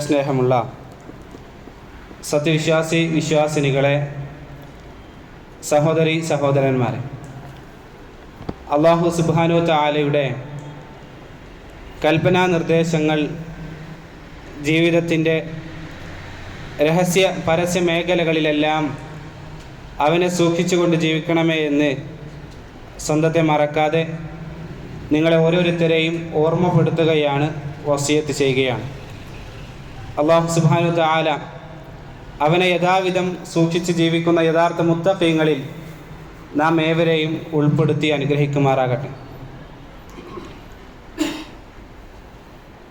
സ്നേഹമുള്ള വിശ്വാസിനികളെ, സഹോദരി സഹോദരന്മാരെ, അല്ലാഹു സുബ്ഹാനഹു തആലയുടെ കൽപ്പനാ നിർദ്ദേശങ്ങൾ ജീവിതത്തിൻ്റെ പരസ്യ മേഖലകളിലെല്ലാം അവനെ സൂക്ഷിച്ചുകൊണ്ട് ജീവിക്കണമേ എന്ന് സ്വന്തത്തെ മറക്കാതെ നിങ്ങളെ ഓരോരുത്തരെയും ഓർമ്മപ്പെടുത്തുകയാണ്, വസിയത്ത് ചെയ്യുകയാണ്. അല്ലാഹു സുബ്ഹാനഹു തആല അവനെ യഥാവിധം സൂക്ഷിച്ച് ജീവിക്കുന്ന യഥാർത്ഥ മുത്തഖീങ്ങളിൽ നാം ഏവരെയും ഉൾപ്പെടുത്തി അനുഗ്രഹിക്കുമാറാകട്ടെ.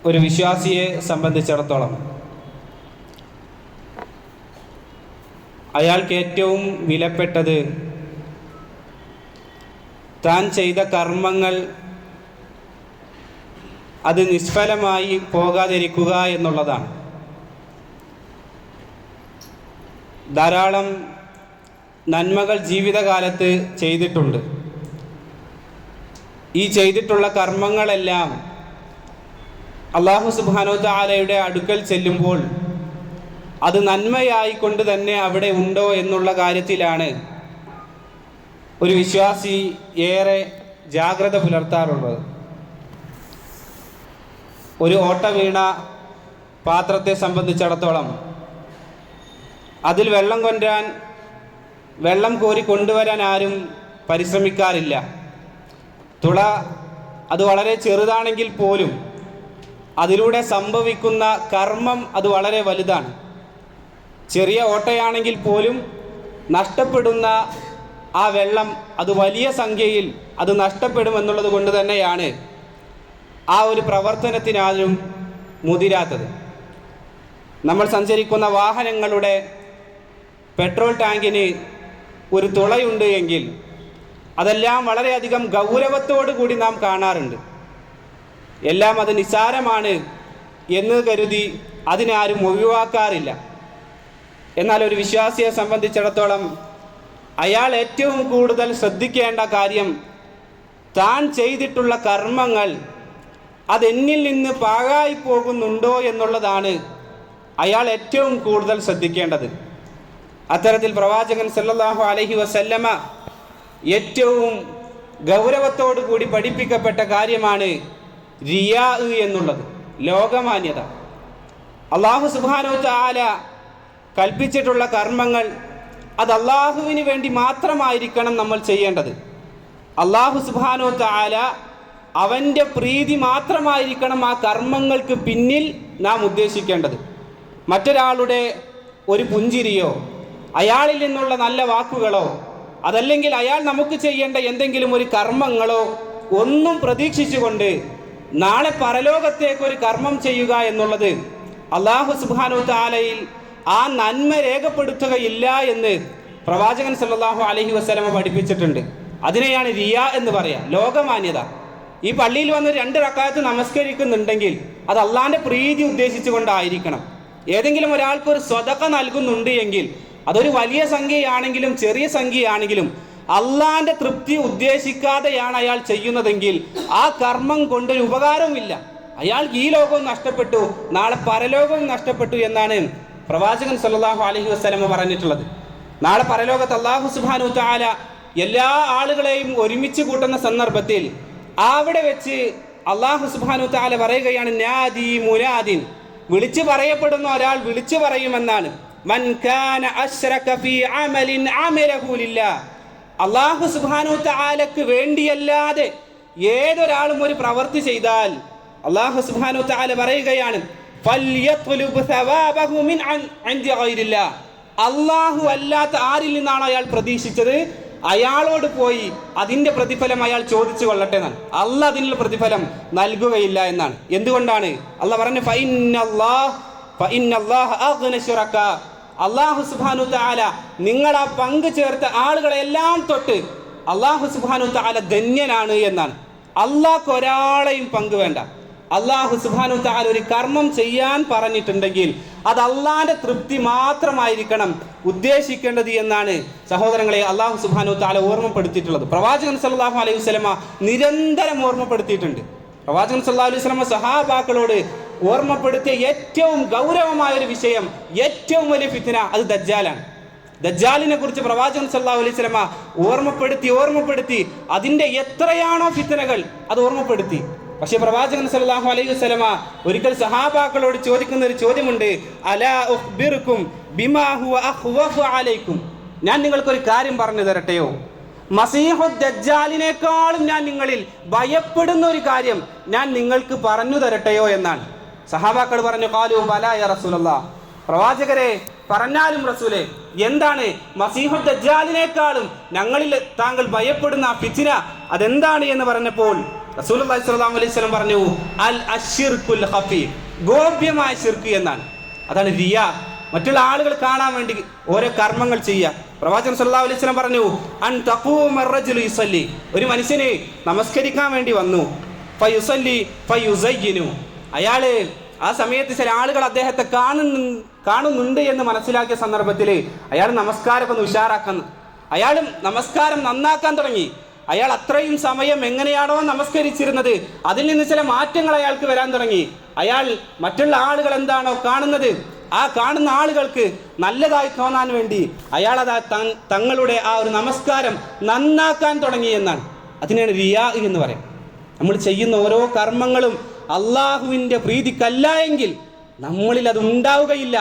ഒരു വിശ്വാസിയെ സംബന്ധിച്ചിടത്തോളം അയാൾക്ക് ഏറ്റവും വിലപ്പെട്ടത് താൻ ചെയ്ത കർമ്മങ്ങൾ അത് നിഷ്ഫലമായി പോകാതിരിക്കുക എന്നുള്ളതാണ്. ധാരാളം നന്മകൾ ജീവിതകാലത്ത് ചെയ്തിട്ടുണ്ട്. ഈ ചെയ്തിട്ടുള്ള കർമ്മങ്ങളെല്ലാം അല്ലാഹു സുബ്ഹാനഹു തആലയുടെ അടുക്കൽ ചെല്ലുമ്പോൾ അത് നന്മയായിക്കൊണ്ട് തന്നെ അവിടെ ഉണ്ടോ എന്നുള്ള കാര്യത്തിലാണ് ഒരു വിശ്വാസി ഏറെ ജാഗ്രത പുലർത്താറുള്ളത്. ഒരു ഓട്ട വീണ പാത്രത്തെ സംബന്ധിച്ചിടത്തോളം അതിൽ വെള്ളം കോരി കൊണ്ടുവരാൻ ആരും പരിശ്രമിക്കാറില്ല. തുള അത് വളരെ ചെറുതാണെങ്കിൽ പോലും അതിലൂടെ സംഭവിക്കുന്ന കർമ്മം അത് വളരെ വലുതാണ്. ചെറിയ ഓട്ടയാണെങ്കിൽ പോലും നഷ്ടപ്പെടുന്ന ആ വെള്ളം അത് വലിയ സംഖ്യയിൽ അത് നഷ്ടപ്പെടുമെന്നുള്ളത് കൊണ്ട് തന്നെയാണ് ആ ഒരു പ്രവർത്തനത്തിനാരും മുതിരാത്തത്. നമ്മൾ സഞ്ചരിക്കുന്ന വാഹനങ്ങളുടെ പെട്രോൾ ടാങ്കിന് ഒരു തുളയുണ്ട് എങ്കിൽ അതെല്ലാം വളരെയധികം ഗൗരവത്തോടു കൂടി നാം കാണാറുണ്ട്. എല്ലാം അത് നിസ്സാരമാണ് എന്ന് കരുതി അതിനാരും ഒഴിവാക്കാറില്ല. എന്നാൽ ഒരു വിശ്വാസിയെ സംബന്ധിച്ചിടത്തോളം അയാൾ ഏറ്റവും കൂടുതൽ ശ്രദ്ധിക്കേണ്ട കാര്യം താൻ ചെയ്തിട്ടുള്ള കർമ്മങ്ങൾ അതെന്നിൽ നിന്ന് പാഴായി പോകുന്നുണ്ടോ എന്നുള്ളതാണ് അയാൾ ഏറ്റവും കൂടുതൽ ശ്രദ്ധിക്കേണ്ടത്. അത്തരത്തിൽ പ്രവാചകൻ സല്ലല്ലാഹു അലൈഹി വസല്ലമ ഏറ്റവും ഗൗരവത്തോടു കൂടി പഠിപ്പിക്കപ്പെട്ട കാര്യമാണ് റിയാ എന്നുള്ളത്, ലോകമാന്യത. അല്ലാഹു സുബ്ഹാനഹു തആല കൽപ്പിച്ചിട്ടുള്ള കർമ്മങ്ങൾ അത് അല്ലാഹുവിന് വേണ്ടി മാത്രമായിരിക്കണം നമ്മൾ ചെയ്യേണ്ടത്. അല്ലാഹു സുബ്ഹാനഹു തആല അവൻ്റെ പ്രീതി മാത്രമായിരിക്കണം ആ കർമ്മങ്ങൾക്ക് പിന്നിൽ നാം ഉദ്ദേശിക്കേണ്ടത്. മറ്റൊരാളുടെ ഒരു പുഞ്ചിരിയോ അയാളിൽ നിന്നുള്ള നല്ല വാക്കുകളോ അതല്ലെങ്കിൽ അയാൾ നമുക്ക് ചെയ്യേണ്ട എന്തെങ്കിലും ഒരു കർമ്മങ്ങളോ ഒന്നും പ്രതീക്ഷിച്ചുകൊണ്ട് നാളെ പരലോകത്തേക്ക് ഒരു കർമ്മം ചെയ്യുക എന്നുള്ളത് അല്ലാഹു സുബ്ഹാനഹു തആലയിൽ ആ നന്മ രേഖപ്പെടുത്തുകയില്ല എന്ന് പ്രവാചകൻ സല്ലല്ലാഹു അലൈഹി വസല്ലമ പഠിപ്പിച്ചിട്ടുണ്ട്. അതിനെയാണ് റിയാ എന്ന് പറയാം, ലോകമാന്യത. ഈ പള്ളിയിൽ വന്ന് 2 റക്അത്ത് നമസ്കരിക്കുന്നുണ്ടെങ്കിൽ അത് അള്ളാന്റെ പ്രീതി ഉദ്ദേശിച്ചുകൊണ്ടായിരിക്കണം. ഏതെങ്കിലും ഒരാൾക്ക് ഒരു സ്വതക്ക നൽകുന്നുണ്ട് എങ്കിൽ അതൊരു വലിയ സംഖ്യയാണെങ്കിലും ചെറിയ സംഖ്യയാണെങ്കിലും അള്ളാന്റെ തൃപ്തി ഉദ്ദേശിക്കാതെയാണ് അയാൾ ചെയ്യുന്നതെങ്കിൽ ആ കർമ്മം കൊണ്ടൊരു ഉപകാരവുമില്ല. അയാൾക്ക് ഈ ലോകവും നഷ്ടപ്പെട്ടു, നാളെ പരലോകവും നഷ്ടപ്പെട്ടു എന്നാണ് പ്രവാചകൻ സല്ലല്ലാഹു അലൈഹി വസല്ലമ പറഞ്ഞിട്ടുള്ളത്. നാളെ പരലോകത്ത് അല്ലാഹു സുബ്ഹാനഹു തആല എല്ലാ ആളുകളെയും ഒരുമിച്ച് കൂട്ടുന്ന സന്ദർഭത്തിൽ അവിടെ വെച്ച് അല്ലാഹു സുബ്ഹാനഹു തആല പറയുകയാണ്, നാദി മുനാദിൻ, വിളിച്ചു പറയപ്പെടുന്ന ഒരാൾ വിളിച്ചു പറയുമെന്നാണ്. മൻ കാന അശ്റക ഫീ അമലിൻ അമലഹു ലില്ലാഹ്, അല്ലാഹു സുബ്ഹാനഹു തആലക്ക് വേണ്ടിയല്ലാതെ ഏതൊരാളും ഒരു പ്രവൃത്തി ചെയ്താൽ അല്ലാഹു സുബ്ഹാനഹു തആല പറയുകയാണ്, ഫൽയത്ലുബ് സവാബഹു മിൻ ഇൻദി ഗൈരില്ലാഹ്, അല്ലാഹു അല്ലാത്ത ആരിൽ നിന്നാണ് അയാൾ പ്രതീക്ഷിച്ചത് അയാളോട് പോയി അതിന്റെ പ്രതിഫലം അയാൾ ചോദിച്ചു കൊള്ളട്ടെ എന്നാണ്. അള്ളാഹ് അതിനുള്ള പ്രതിഫലം നൽകുകയില്ല എന്നാണ്. എന്തുകൊണ്ടാണ്? അള്ളാഹ് പറഞ്ഞു, അല്ലാഹു സുബ്ഹാനഹു തആല നിങ്ങൾ ആ പങ്കു ചേർത്ത ആളുകളെല്ലാം തൊട്ട് അല്ലാഹു സുബ്ഹാനഹു തആല ധന്യനാണ് എന്നാണ്. അള്ളാഹ്ക്ക് ഒരാളെയും പങ്കു വേണ്ട. അല്ലാഹു സുബ്ഹാനഹു തആല ഒരു കർമ്മം ചെയ്യാൻ പറഞ്ഞിട്ടുണ്ടെങ്കിൽ അത് അള്ളാന്റെ തൃപ്തി മാത്രമായിരിക്കണം ഉദ്ദേശിക്കേണ്ടത് എന്നാണ് സഹോദരങ്ങളെ അല്ലാഹു സുബ്ഹാനഹു തആല ഓർമ്മപ്പെടുത്തിയിട്ടുള്ളത്. പ്രവാചകൻ സല്ലല്ലാഹു അലൈഹി വസല്ലമ നിരന്തരം ഓർമ്മപ്പെടുത്തിയിട്ടുണ്ട്. പ്രവാചകൻ സല്ലല്ലാഹു അലൈഹി വസല്ലമ സഹാബാക്കളോട് ഓർമ്മപ്പെടുത്തിയ ഏറ്റവും ഗൗരവമായ ഒരു വിഷയം, ഏറ്റവും വലിയ ഫിത്ന, അത് ദജ്ജാലാണ്. ദജ്ജാലിനെ കുറിച്ച് പ്രവാചകൻ സല്ലല്ലാഹു അലൈഹി വസല്ലമ ഓർമ്മപ്പെടുത്തി അതിൻ്റെ എത്രയാണോ ഫിത്നകൾ അത് ഓർമ്മപ്പെടുത്തി. പക്ഷേ പ്രവാചകൻ സല്ലല്ലാഹു അലൈഹി വസല്ലമ ഒരിക്കൽ സഹാബാക്കളോട് ചോദിക്കുന്ന ഒരു ചോദ്യമുണ്ട്, അലാ ഉഖ്ബിറുക്കും ബിമാ ഹുവ അഖ്വഫു അലൈക്കും, ഞാൻ നിങ്ങൾക്കൊരു കാര്യം പറഞ്ഞു തരട്ടെയോ, മസീഹു ദജ്ജാലിനേക്കാളും ഞാൻ നിങ്ങളിൽ ഭയപ്പെടുന്ന ഒരു കാര്യം ഞാൻ നിങ്ങൾക്ക് പറഞ്ഞു തരട്ടെയോ എന്നാണ്. സഹാബാക്കൾ പറഞ്ഞു, ഖാലു ബലാ യാ റസൂലല്ലാഹ്, പ്രവാചകരെ പറഞ്ഞാലും റസൂലേ, എന്താണ് മസീഹു ദജ്ജാലിനേക്കാളും ഞങ്ങളിൽ താങ്കൾ ഭയപ്പെടുന്ന ആ ഫിത്ന അതെന്താണ് എന്ന് പറഞ്ഞപ്പോൾ റസൂലുള്ളാഹി സ്വല്ലല്ലാഹു അലൈഹി വസല്ലം പറഞ്ഞു, അൽ അശ്ശിർകുൽ ഖഫീ, ഗോപ്യമായ ശിർക്ക് എന്നാണ്. അതാണ് റിയ, മറ്റുള്ള ആളുകൾ കാണാൻ വേണ്ടി ഓരോ കർമ്മങ്ങൾ ചെയ്യുക. പ്രവാചകൻ സല്ലല്ലാഹു അലൈഹി വസല്ലം പറഞ്ഞു, അൻ തഖൂമ റജുലു യുസല്ലി, ഒരു മനുഷ്യനെ നമസ്കരിക്കാൻ വേണ്ടി വന്നു, ഫയുസല്ലി ഫയുസയ്യിനു, അയാള് ആ സമയത്ത് ചില ആളുകൾ അദ്ദേഹത്തെ കാണുന്നുണ്ട് എന്ന് മനസ്സിലാക്കിയ സന്ദർഭത്തിൽ അയാൾ നമസ്കാരമൊക്കെ ഒന്ന് ഉഷാറാക്കുന്നു, അയാൾ നമസ്കാരം നന്നാക്കാൻ തുടങ്ങി. അയാൾ അത്രയും സമയം എങ്ങനെയാണോ നമസ്കരിച്ചിരുന്നത് അതിൽ നിന്ന് ചില മാറ്റങ്ങൾ അയാൾക്ക് വരാൻ തുടങ്ങി. അയാൾ മറ്റുള്ള ആളുകൾ എന്താണോ കാണുന്നത് ആ കാണുന്ന ആളുകൾക്ക് നല്ലതായി തോന്നാൻ വേണ്ടി അയാൾ തങ്ങളുടെ ആ ഒരു നമസ്കാരം നന്നാക്കാൻ തുടങ്ങി എന്നാണ്. അതിനാണ് റിയാ എന്ന് പറയാം. നമ്മൾ ചെയ്യുന്ന ഓരോ കർമ്മങ്ങളും അള്ളാഹുവിൻ്റെ പ്രീതിക്കല്ല എങ്കിൽ നമ്മളിൽ അത് ഉണ്ടാവുകയില്ല.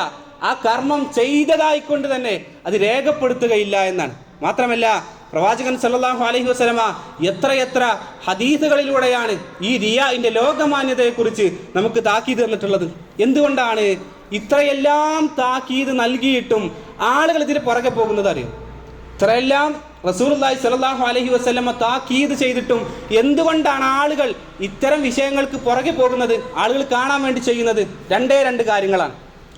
ആ കർമ്മം ചെയ്തതായിക്കൊണ്ട് തന്നെ അത് രേഖപ്പെടുത്തുകയില്ല എന്നാണ്. മാത്രമല്ല പ്രവാചകൻ സല്ലല്ലാഹു അലൈഹി വസല്ലമ എത്ര ഹദീസുകളിലൂടെയാണ് ഈ റിയാഇന്റെ ലോകമാന്യതയെക്കുറിച്ച് നമുക്ക് താക്കീത് തന്നിട്ടുള്ളത്. എന്തുകൊണ്ടാണ് ഇത്രയെല്ലാം താക്കീത് നൽകിയിട്ടും ആളുകൾ ഇതിന് പുറകെ പോകുന്നത് അറിയും? ഇത്രയെല്ലാം റസൂലുള്ളാഹി സ്വല്ലല്ലാഹു അലൈഹി വസല്ലമ താക്കീത് ചെയ്തിട്ടും എന്തുകൊണ്ടാണ് ആളുകൾ ഇത്തരം വിഷയങ്ങൾക്ക് പുറകെ പോകുന്നത്? ആളുകൾ കാണാൻ വേണ്ടി ചെയ്യുന്നത് രണ്ട് കാര്യങ്ങളാണ്.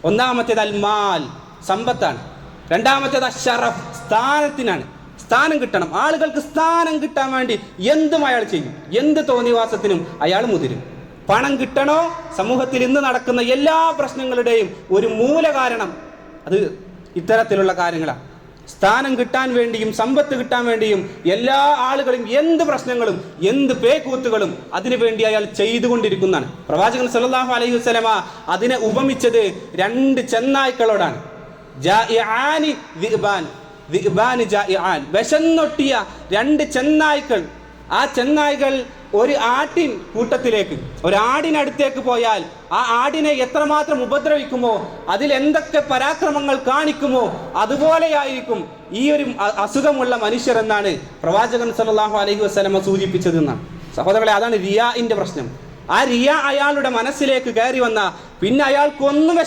ഒന്നാമത്തേത് അൽ മാൽ, സമ്പത്താണ്. രണ്ടാമത്തേത് അശ്ശറഫ്, സ്ഥാനത്തിനാണ്. സ്ഥാനം കിട്ടണം, ആളുകൾക്ക് സ്ഥാനം കിട്ടാൻ വേണ്ടി എന്തും അയാൾ ചെയ്യും, എന്ത് തോന്നിവാസത്തിനും അയാൾ മുതിരും. പണം കിട്ടണോ? സമൂഹത്തിൽ ഇന്ന് നടക്കുന്ന എല്ലാ പ്രശ്നങ്ങളുടെയും ഒരു മൂല കാരണം അത് ഇത്തരത്തിലുള്ള കാര്യങ്ങളാണ്. സ്ഥാനം കിട്ടാൻ വേണ്ടിയും സമ്പത്ത് കിട്ടാൻ വേണ്ടിയും എല്ലാ ആളുകളും എന്ത് പ്രശ്നങ്ങളും എന്ത് പേക്കൂത്തുകളും അതിനുവേണ്ടി അയാൾ ചെയ്തുകൊണ്ടിരിക്കുന്നതാണ്. പ്രവാചകൻ സല്ലല്ലാഹു അലൈഹി വസല്ലമ അതിനെ ഉപമിച്ചത് രണ്ട് ചെന്നായ്ക്കളോടാണ്. ജാഇആനി ദിഅ്ബാൻ, ദിഅ്ബാനി ജാഇആൻ, വിശന്നൊട്ടിയ രണ്ട് ചെന്നായ്ക്കൾ. ആ ചെന്നായ്കൾ ഒരു ആട്ടിൻ കൂട്ടത്തിലേക്ക്, ഒരാടിനടുത്തേക്ക് പോയാൽ ആ ആടിനെ എത്രമാത്രം ഉപദ്രവിക്കുമോ, അതിൽ എന്തൊക്കെ പരാക്രമങ്ങൾ കാണിക്കുമോ അതുപോലെയായിരിക്കും ഈ ഒരു അസുഖമുള്ള മനുഷ്യർ എന്നാണ് പ്രവാചകൻ സല്ലല്ലാഹു അലൈഹി വസല്ലമ സൂചിപ്പിച്ചതെന്നാണ്. സഹോദരങ്ങളെ, അതാണ് റിയാഇന്റെ പ്രശ്നം. ആ റിയ അയാളുടെ മനസ്സിലേക്ക് കയറി വന്ന പിന്നെ അയാൾക്കൊന്നും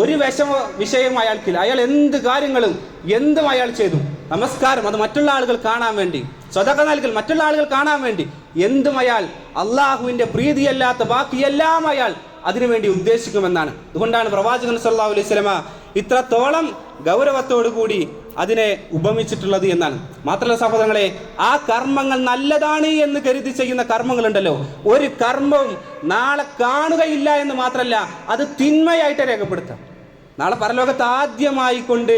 ഒരു വിഷയം അയാൾക്കില്ല. അയാൾ എന്ത് കാര്യങ്ങളും എന്തും അയാൾ ചെയ്തു. നമസ്കാരം അത് മറ്റുള്ള ആളുകൾ കാണാൻ വേണ്ടി, സദഖ നൽകൽ മറ്റുള്ള ആളുകൾ കാണാൻ വേണ്ടി, എന്തും അയാൾ അള്ളാഹുവിൻ്റെ പ്രീതിയല്ലാത്ത ബാക്കിയെല്ലാം അയാൾ അതിനുവേണ്ടി ഉദ്ദേശിക്കുമെന്നാണ്. അതുകൊണ്ടാണ് പ്രവാചകൻ സല്ലല്ലാഹു അലൈഹി വസല്ലമ ഇത്രത്തോളം ഗൗരവത്തോടു കൂടി അതിനെ ഉപമിച്ചിട്ടുള്ളത് എന്നാണ്. മാത്രമല്ല സഹോദരങ്ങളെ, ആ കർമ്മങ്ങൾ നല്ലതാണ് എന്ന് കരുതി ചെയ്യുന്ന കർമ്മങ്ങളുണ്ടല്ലോ, ഒരു കർമ്മവും നാളെ കാണുകയില്ല എന്ന് മാത്രമല്ല അത് തിന്മയായിട്ട് രേഖപ്പെടുത്താം. നാളെ പരലോകത്ത് ആദ്യമായി കൊണ്ട്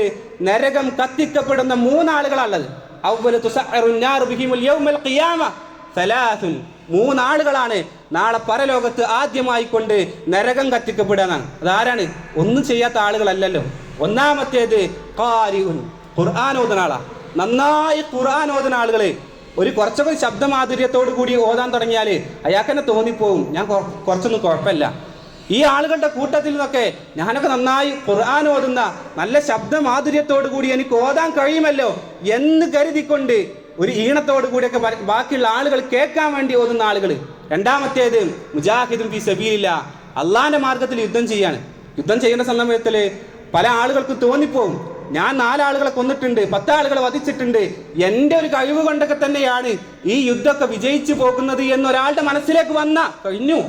നരകം കത്തിക്കപ്പെടുന്ന മൂന്നാളുകളാണുള്ളത്. മൂന്നാളുകളാണ് നാളെ പരലോകത്ത് ആദ്യമായി കൊണ്ട് നരകം കത്തിക്കപ്പെടുക എന്നാണ്. അതാരാണ്? ഒന്നും ചെയ്യാത്ത ആളുകളല്ലല്ലോ. ഒന്നാമത്തേത് ഖാരിഉൻ, ഖുർആൻ ഓതുന്ന ആളാ. നന്നായി ഖുർആൻ ഓതുന്ന ആളുകളെ ഒരു കുറച്ചൊക്കെ ശബ്ദമാധുര്യത്തോടു കൂടി ഓതാൻ തുടങ്ങിയാൽ അയാൾക്ക് തന്നെ തോന്നിപ്പോവും, ഞാൻ കുറച്ചൊന്നും കുഴപ്പമില്ല. ഈ ആളുകളുടെ കൂട്ടത്തിൽ നിന്നൊക്കെ ഞാനൊക്കെ നന്നായി ഖുർആൻ ഓതുന്ന നല്ല ശബ്ദമാധുര്യത്തോടു കൂടി എനിക്ക് ഓതാൻ കഴിയുമല്ലോ എന്ന് കരുതിക്കൊണ്ട് ഒരു ഈണത്തോടു കൂടിയൊക്കെ ബാക്കിയുള്ള ആളുകൾ കേൾക്കാൻ വേണ്ടി ഓതുന്ന ആളുകൾ. രണ്ടാമത്തേത് മുജാഹിദുൻ ഫീ സബീലില്ലാ, അള്ളാന്റെ മാർഗത്തിൽ യുദ്ധം ചെയ്യാണ്. യുദ്ധം ചെയ്യുന്ന സമയത്തിൽ പല ആളുകൾക്ക് തോന്നിപ്പോവും, ഞാൻ 4 ആളുകളെ കൊന്നിട്ടുണ്ട്, 10 ആളുകളെ വധിച്ചിട്ടുണ്ട്, എൻ്റെ ഒരു കഴിവ് കൊണ്ടൊക്കെ തന്നെയാണ് ഈ യുദ്ധമൊക്കെ വിജയിച്ചു പോകുന്നത് എന്നൊരാളുടെ മനസ്സിലേക്ക് കഴിഞ്ഞു.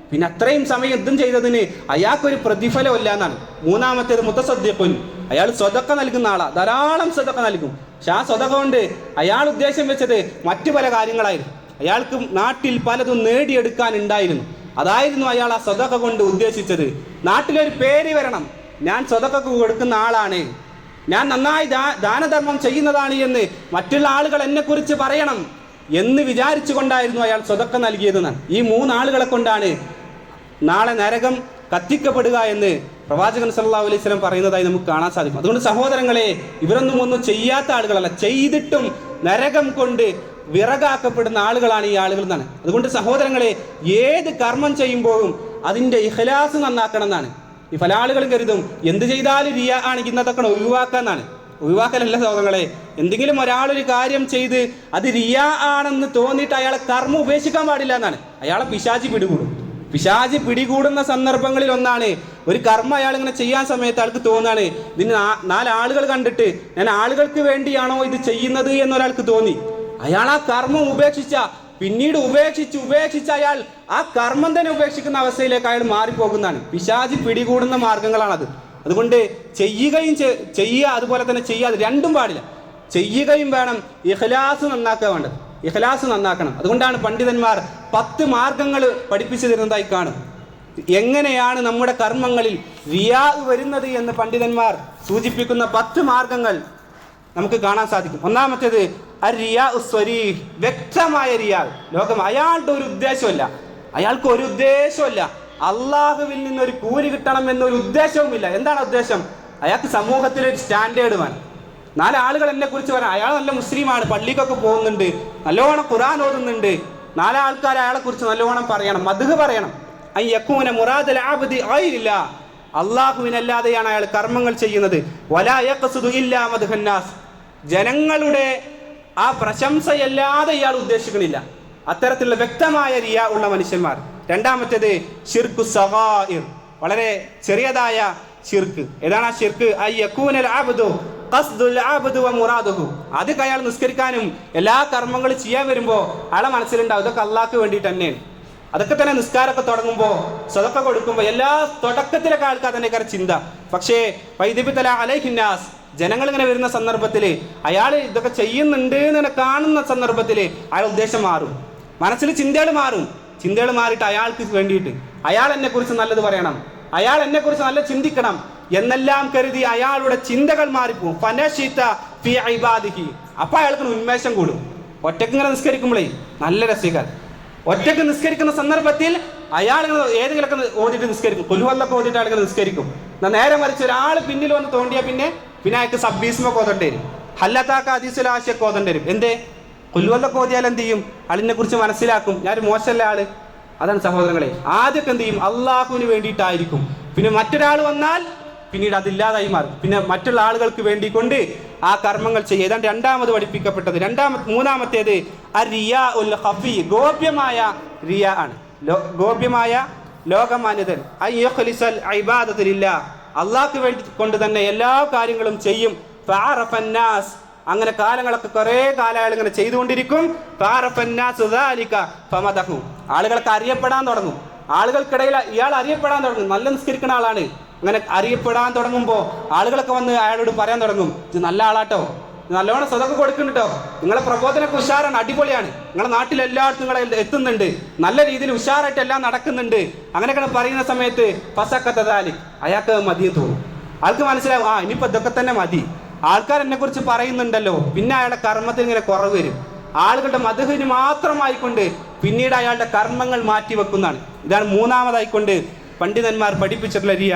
പിന്നെ അത്രയും സമയം യുദ്ധം ചെയ്തതിന് അയാൾക്കൊരു പ്രതിഫലമില്ല എന്നാണ്. മൂന്നാമത്തേത് മുത്തസദ്ദിഖുൻ, അയാൾ സ്വതക്ക നൽകുന്ന ആളാ, ധാരാളം സ്വതക്ക നൽകും. പക്ഷെ ആ സ്വതക്ക കൊണ്ട് അയാൾ ഉദ്ദേശം വെച്ചത് മറ്റു പല കാര്യങ്ങളായിരുന്നു. അയാൾക്ക് നാട്ടിൽ പലതും നേടിയെടുക്കാനുണ്ടായിരുന്നു. അതായിരുന്നു അയാൾ ആ സ്വതക്ക കൊണ്ട് ഉദ്ദേശിച്ചത്. നാട്ടിലൊരു പേര് വരണം, ഞാൻ സ്വതക്കക്ക് കൊടുക്കുന്ന ആളാണ്, ഞാൻ നന്നായി ദാനധർമ്മം ചെയ്യുന്നതാണ് എന്ന് മറ്റുള്ള ആളുകൾ എന്നെക്കുറിച്ച് പറയണം എന്ന് വിചാരിച്ചു കൊണ്ടായിരുന്നു അയാൾ സ്വതക്ക നൽകിയതെന്നാണ്. ഈ 3 ആളുകളെ കൊണ്ടാണ് നാളെ നരകം കത്തിക്കപ്പെടുക എന്ന് പ്രവാചകൻ സല്ലല്ലാഹു അലൈഹി വസല്ലം പറയുന്നതായി നമുക്ക് കാണാൻ സാധിക്കും. അതുകൊണ്ട് സഹോദരങ്ങളെ, ഒന്നും ചെയ്യാത്ത ആളുകളല്ല, ചെയ്തിട്ടും നരകം കൊണ്ട് വിറകാക്കപ്പെടുന്ന ആളുകളാണ് ഈ ആളുകൾ എന്നാണ്. അതുകൊണ്ട് സഹോദരങ്ങളെ, ഏത് കർമ്മം ചെയ്യുമ്പോഴും അതിൻ്റെ ഇഖ്ലാസ് നന്നാക്കണം എന്നാണ്. ഈ പല ആളുകളും കരുതും എന്ത് ചെയ്താലും റിയ ആണെങ്കിൽ ഇന്നതൊക്കെ ഒഴിവാക്കാന്നാണ്. ഒഴിവാക്കലല്ല സഹോദരങ്ങളെ. എന്തെങ്കിലും ഒരാളൊരു കാര്യം ചെയ്ത് അത് റിയ ആണെന്ന് തോന്നിയിട്ട് അയാളെ കർമ്മം ഉപേക്ഷിക്കാൻ പാടില്ല എന്നാണ്. അയാളെ പിശാചി പിടികൂടും. പിശാചി പിടികൂടുന്ന സന്ദർഭങ്ങളിൽ ഒന്നാണ് ഒരു കർമ്മം അയാൾ ഇങ്ങനെ ചെയ്യാൻ സമയത്ത് ആൾക്ക് തോന്നാണ് ഇതിന് 4 ആളുകൾ കണ്ടിട്ട് ഞാൻ ആളുകൾക്ക് വേണ്ടിയാണോ ഇത് ചെയ്യുന്നത് എന്നൊരാൾക്ക് തോന്നി. അയാൾ ആ കർമ്മം പിന്നീട് ഉപേക്ഷിച്ച് അയാൾ ആ കർമ്മം തന്നെ ഉപേക്ഷിക്കുന്ന അവസ്ഥയിലേക്ക് അയാൾ മാറിപ്പോകുന്നതാണ്. പിശാചി പിടികൂടുന്ന മാർഗങ്ങളാണത്. അതുകൊണ്ട് ചെയ്യുക, അതുപോലെ തന്നെ ചെയ്യാതെ, രണ്ടും പാടില്ല. ചെയ്യുകയും വേണം, ഇഖ്ലാസ് നന്നാക്കുക വേണ്ടത്. ഇഖ്ലാസ് നന്നാക്കണം. അതുകൊണ്ടാണ് പണ്ഡിതന്മാർ 10 മാർഗങ്ങൾ പഠിപ്പിച്ചു തരുന്നതായി കാണും. എങ്ങനെയാണ് നമ്മുടെ കർമ്മങ്ങളിൽ റിയാ വരുന്നത് എന്ന് പണ്ഡിതന്മാർ സൂചിപ്പിക്കുന്ന 10 മാർഗങ്ങൾ നമുക്ക് കാണാൻ സാധിക്കും. ഒന്നാമത്തേത് അർ-റിയാ ഉസ്വരീഹ്, വ്യക്തമായ റിയാ. ലോകം അയാളുടെ ഒരു ഉദ്ദേശമല്ല, അയാൾക്ക് ഒരു ഉദ്ദേശമല്ല, അള്ളാഹുവിൽ നിന്നൊരു കൂലി കിട്ടണം എന്നൊരു ഉദ്ദേശവുമില്ല. എന്താണ് ഉദ്ദേശം? അയാൾക്ക് സമൂഹത്തിലൊരു സ്റ്റാൻഡേർഡ് വേണം. 4 ആളുകൾ എന്നെ കുറിച്ച് പറയാം, അയാൾ നല്ല മുസ്ലിമാണ്, പള്ളിക്കൊക്കെ പോകുന്നുണ്ട്, നല്ലോണം ഖുർആൻ ഓതുന്നുണ്ട്. 4 ആൾക്കാർ അയാളെ കുറിച്ച് നല്ലോണം പറയണം, മദ്ഹ് പറയണം. അയ്യക്കൂന മുറാദൽ ആബ്ദി ഗൈരില്ല, അള്ളാഹുവിനല്ലാതെയാണ് അയാൾ കർമ്മങ്ങൾ ചെയ്യുന്നത്. വലാ യഖ്സുദു ഇല്ലാ മദ്ഹന്നാസ്, ജനങ്ങളുടെ ആ പ്രശംസയല്ലാതെ ഇയാൾ ഉദ്ദേശിക്കണില്ല. അത്തരത്തിലുള്ള വ്യക്തമായ റിയ ഉള്ള മനുഷ്യന്മാർ. രണ്ടാമത്തേത് ശിർക്ക് സഗായിർ, വളരെ ചെറിയതായ ശിർക്ക്. ഏതാണ് ആ ശിർക്ക്? അയ്യകൂനൽ അബ്ദു ഖസ്ദുൽ അബ്ദു വ മുറാദുഹു, അത് അയാൾ നിസ്കരിക്കാനും എല്ലാ കർമ്മങ്ങളും ചെയ്യാൻ വരുമ്പോൾ അയാളെ മനസ്സിലുണ്ടാവും ഇതൊക്കെ അള്ളാഹ്ക്ക് വേണ്ടിയിട്ട് തന്നെയാണ്. അതൊക്കെ തന്നെ നിസ്കാരമൊക്കെ തുടങ്ങുമ്പോൾ, സ്വതക്ക കൊടുക്കുമ്പോൾ, എല്ലാ തുടക്കത്തിലൊക്കെ ആൾക്കാർ തന്നെ ചിന്ത. പക്ഷേ വൈദിബിതല അലൈഹിന്നാസ്, ജനങ്ങൾ ഇങ്ങനെ വരുന്ന സന്ദർഭത്തിൽ അയാൾ ഇതൊക്കെ ചെയ്യുന്നുണ്ട് എന്ന് കാണുന്ന സന്ദർഭത്തിൽ അയാൾ ഉദ്ദേശം മാറും, മനസ്സിൽ ചിന്തകൾ മാറിയിട്ട് അയാൾക്ക് വേണ്ടിയിട്ട് അയാൾ എന്നെക്കുറിച്ച് നല്ലത് പറയണം, അയാൾ എന്നെക്കുറിച്ച് നല്ല ചിന്തിക്കണം എന്നെല്ലാം കരുതി അയാളുടെ ചിന്തകൾ മാറിപ്പോവും. ഫനശിത ഫി ഇബാദിഹി, അപ്പോൾ അയാൾക്ക് ഉന്മേഷം കൂടും. ഒറ്റക്ക് ഇങ്ങനെ നിസ്കരിക്കുമ്പോഴേ നല്ല രസിക്കാൻ, ഒറ്റക്ക് നിസ്കരിക്കുന്ന സന്ദർഭത്തിൽ അയാൾ ഏതെങ്കിലുമൊക്കെ ഓതിട്ട് നിസ്കരിക്കും, കൊലുവല്ലൊക്കെ ഓതിട്ട് അയാൾ നിസ്കരിക്കും. നേരെ മറിച്ച് ഒരാൾ പിന്നിൽ വന്ന് തോണ്ടിയാൽ പിന്നെ അയാൾക്ക് സബ്ബീസ്മൊക്കെ ഓതേണ്ടി വരും, ഹല്ലത്താക്ക ഹദീസുലാശയൊക്കെ ഓതേണ്ടി വരും. എന്തേ? കൊല്ലുവല്ലൊക്കെ ഓതിയാൽ എന്ത് ചെയ്യും? അതിനെ കുറിച്ച് മനസ്സിലാക്കും, ഞാനൊരു മോശമല്ല ആള്. അതാണ് സഹോദരങ്ങളെ, ആദ്യമൊക്കെ എന്ത് ചെയ്യും? അള്ളാഹുവിന് വേണ്ടിയിട്ടായിരിക്കും. പിന്നെ മറ്റൊരാൾ വന്നാൽ പിന്നീട് അതില്ലാതായി മാറും. പിന്നെ മറ്റുള്ള ആളുകൾക്ക് വേണ്ടി കൊണ്ട് ആ കർമ്മങ്ങൾ ചെയ്യുക. ഇതാണ് രണ്ടാമത് പഠിപ്പിക്കപ്പെട്ടത്. മൂന്നാമത്തേത് അർ-റിയാ ഉൽ ഖഫി, ഗോപ്യമായ റിയ ആണ്. ഗോപ്യമായ ലോകമാന്യതൻ. അയ്യുഖ്ലിസൽ ഇബാദത ലില്ലാഹ്, അള്ളാഹ്ക്ക് വേണ്ടി കൊണ്ട് തന്നെ എല്ലാ കാര്യങ്ങളും ചെയ്യും. ഫഅറഫന്നാസ്, അങ്ങനെ കാലങ്ങളൊക്കെ കുറേ കാലം അയാൾ ഇങ്ങനെ ചെയ്തുകൊണ്ടിരിക്കും. ഫഅറഫന്നാസ് ദാലിക ഫമദഹു, ആളുകൾക്ക് അറിയപ്പെടാൻ തുടങ്ങും, ആളുകൾക്കിടയിൽ ഇയാൾ അറിയപ്പെടാൻ തുടങ്ങും, നല്ല നിസ്കരിക്കുന്ന ആളാണ്. അങ്ങനെ അറിയപ്പെടാൻ തുടങ്ങുമ്പോൾ ആളുകളൊക്കെ വന്ന് അയാളോട് പറയാൻ തുടങ്ങും, ഇത് നല്ല ആളാട്ടോ, നല്ലോണം സ്വതൊക്കെ കൊടുക്കുന്നുട്ടോ, നിങ്ങളെ പ്രബോധനമൊക്കെ ഉഷാറാണ്, അടിപൊളിയാണ്, നിങ്ങളുടെ നാട്ടിൽ എല്ലായിടത്തും നിങ്ങളെ എത്തുന്നുണ്ട്, നല്ല രീതിയിൽ ഉഷാറായിട്ട് എല്ലാം നടക്കുന്നുണ്ട്. അങ്ങനെയൊക്കെ പറയുന്ന സമയത്ത് ഫസക്കത്തദാലി, അയാൾക്ക് മതിയെന്ന് തോന്നും. ആൾക്ക് മനസ്സിലാവും, ഇനിയിപ്പോൾ ഇതൊക്കെ തന്നെ മതി, ആൾക്കാർ എന്നെ കുറിച്ച് പറയുന്നുണ്ടല്ലോ. പിന്നെ അയാളുടെ കർമ്മത്തിൽ ഇങ്ങനെ കുറവ് വരും. ആളുകളുടെ മദ്ഹിന് മാത്രമായിക്കൊണ്ട് പിന്നീട് അയാളുടെ കർമ്മങ്ങൾ മാറ്റിവെക്കുന്നതാണ്. ഇതാണ് മൂന്നാമതായിക്കൊണ്ട് പണ്ഡിതന്മാർ പഠിപ്പിച്ചിട്ടുള്ള റിയ.